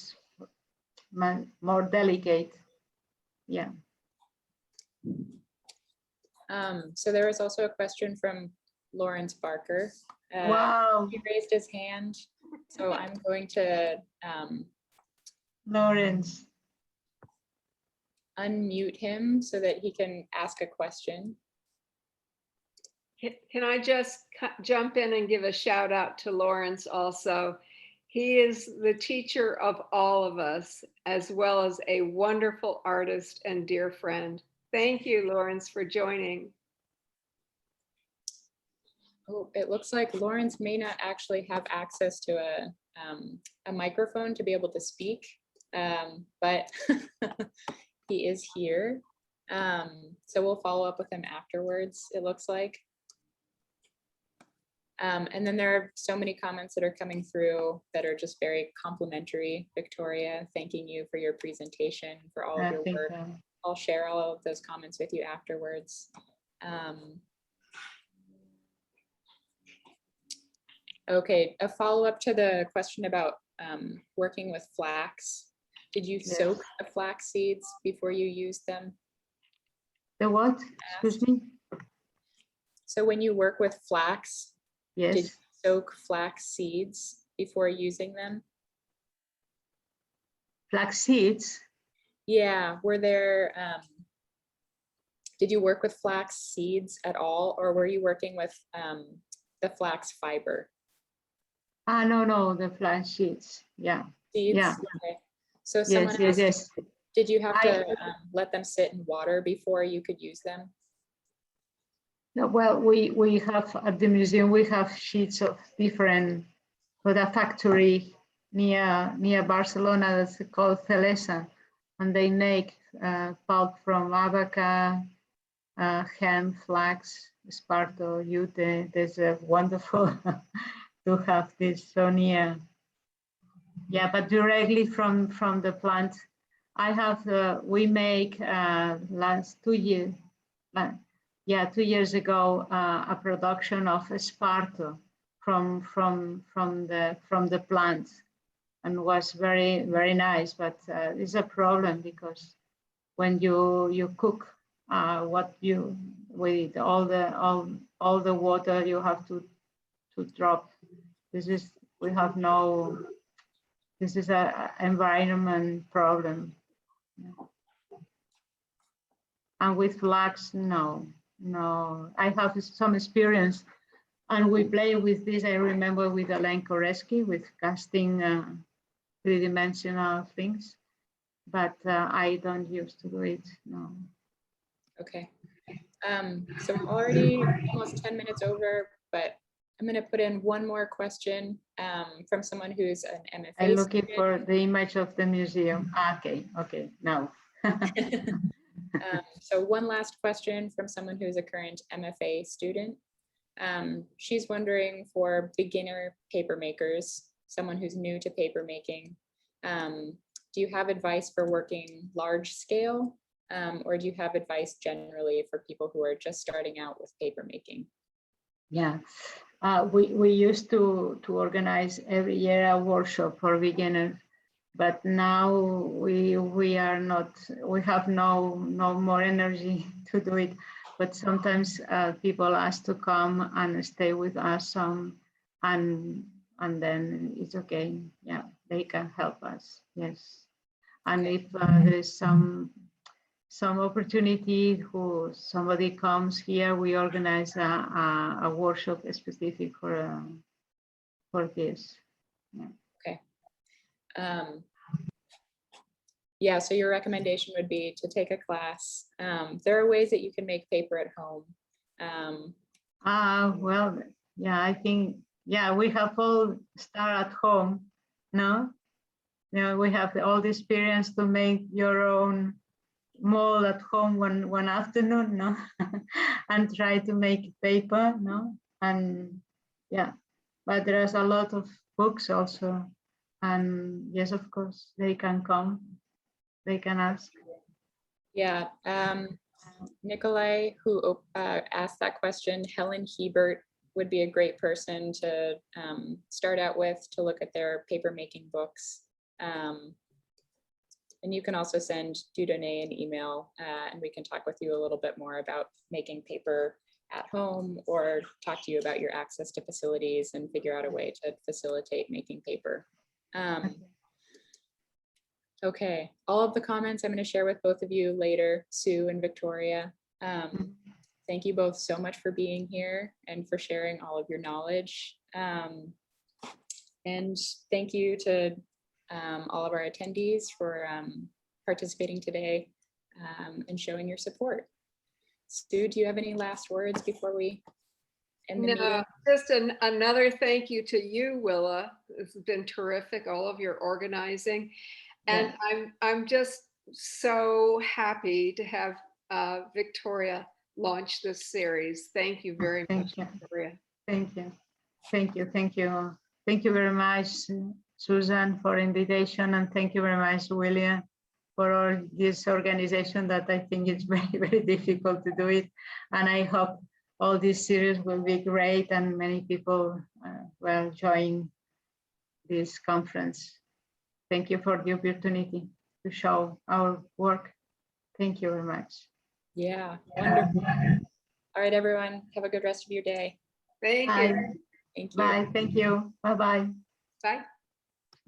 more delicate. Yeah. So there was also a question from Lawrence Barker. Wow, He raised his hand, so I'm going to Lawrence. unmute him so that he can ask a question. Can I just jump in and give a shout out to Lawrence also? He is the teacher of all of us, as well as a wonderful artist and dear friend. Thank you, Lawrence, for joining. Oh, it looks like Lawrence may not actually have access to a microphone to be able to speak, but he is here. So we'll follow up with him afterwards, it looks like. And then there are so many comments that are coming through that are just very complimentary. Victoria, thanking you for your presentation, for all of your work. I'll share all of those comments with you afterwards. Okay, a follow-up to the question about working with flax. Did you soak the flax seeds before you used them? The what? Excuse me? So when you work with flax, Yes. did you soak flax seeds before using them? Flax seeds? Yeah, were there, did you work with flax seeds at all, or were you working with the flax fiber? No, the flax seeds. Yeah. Seeds? Yeah. Okay. So someone asked, did you have to let them sit in water before you could use them? No, well, we have at the museum, we have sheets of different, for the factory near Barcelona that's called Celesa, and they make pulp from abaca, hemp, flax, esparto, jute. There's a wonderful to have this so near. Yeah, but directly from the plant. I have, we make last 2 years, 2 years ago, a production of esparto from the plant, and was very, very nice. But it's a problem because when you cook what you with all the water you have to drop. We have no. This is a environment problem. And with flax, no. I have some experience, and we play with this. I remember with Alain Koreski with casting three-dimensional things, but I don't used to do it. No. Okay. So we're already almost 10 minutes over, but I'm going to put in one more question from someone who's an MFA I'm looking student. for the image of the museum. Okay, now. So one last question from someone who's a current MFA student. She's wondering, for beginner paper makers, someone who's new to paper making, do you have advice for working large scale, or do you have advice generally for people who are just starting out with paper making? Yeah, we used to organize every year a workshop for beginners, but now we are not. We have no more energy to do it. But sometimes people ask to come and stay with us, and then it's okay. Yeah, they can help us. Yes, and if there is some opportunity who somebody comes here, we organize a workshop specific for this. Yeah. Okay. Yeah, so your recommendation would be to take a class. There are ways that you can make paper at home. Well, yeah, I think, yeah, we have all start at home, no? Yeah, we have all the experience to make your own mold at home one afternoon, no? And try to make paper, no? And Yeah, but there's a lot of books also. And yes, of course, they can come, they can ask. Yeah, Nikolai, who asked that question, Helen Hebert would be a great person to start out with to look at their paper making books. And you can also send Dieudonné an email and we can talk with you a little bit more about making paper at home or talk to you about your access to facilities and figure out a way to facilitate making paper. Okay, all of the comments I'm going to share with both of you later, Sue and Victoria. Thank you both so much for being here and for sharing all of your knowledge. And thank you to all of our attendees for participating today and showing your support. Sue, do you have any last words before we end the meeting? Just another thank you to you, Willa. It's been terrific, all of your organizing. And I'm just so happy to have Victoria launch this series. Thank you very much, Victoria. Thank you. Thank you. Thank you. Thank you very much, Susan, for invitation. And thank you very much, William, for all this organization that I think it's very, very difficult to do it. And I hope all this series will be great and many people will join this conference. Thank you for the opportunity to show our work. Thank you very much. Yeah, wonderful. All right, everyone, have a good rest of your day. Thank you. Thank you. Bye. Thank you. Bye-bye. Bye.